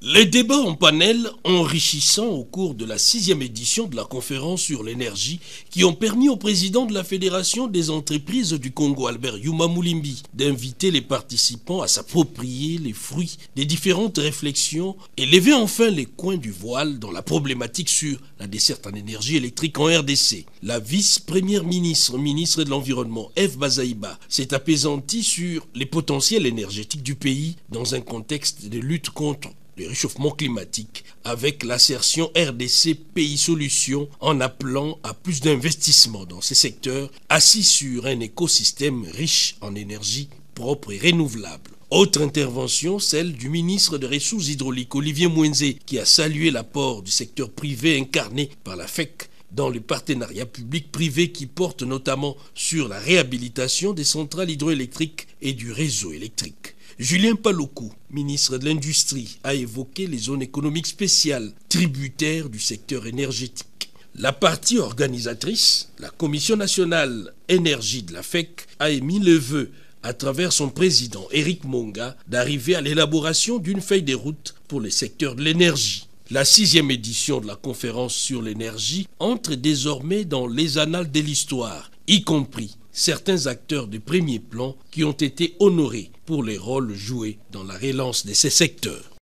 Les débats en panel enrichissants au cours de la 6e édition de la conférence sur l'énergie qui ont permis au président de la Fédération des entreprises du Congo, Albert Yuma Moulimbi, d'inviter les participants à s'approprier les fruits des différentes réflexions et lever enfin les coins du voile dans la problématique sur la desserte en énergie électrique en RDC. La vice-première ministre, ministre de l'Environnement, Eve Bazaïba, s'est apaisantie sur les potentiels énergétiques du pays dans un contexte de lutte contre le réchauffement climatique, avec l'assertion RDC Pays Solutions en appelant à plus d'investissements dans ces secteurs assis sur un écosystème riche en énergie propre et renouvelable. Autre intervention, celle du ministre des Ressources hydrauliques Olivier Mouenzé, qui a salué l'apport du secteur privé incarné par la FEC dans le partenariat public-privé qui porte notamment sur la réhabilitation des centrales hydroélectriques et du réseau électrique. Julien Paluku, ministre de l'Industrie, a évoqué les zones économiques spéciales tributaires du secteur énergétique. La partie organisatrice, la Commission nationale énergie de la FEC, a émis le vœu, à travers son président Éric Monga, d'arriver à l'élaboration d'une feuille de route pour les secteurs de l'énergie. La 6e édition de la conférence sur l'énergie entre désormais dans les annales de l'histoire, y compris certains acteurs de premier plan qui ont été honorés pour les rôles joués dans la relance de ces secteurs.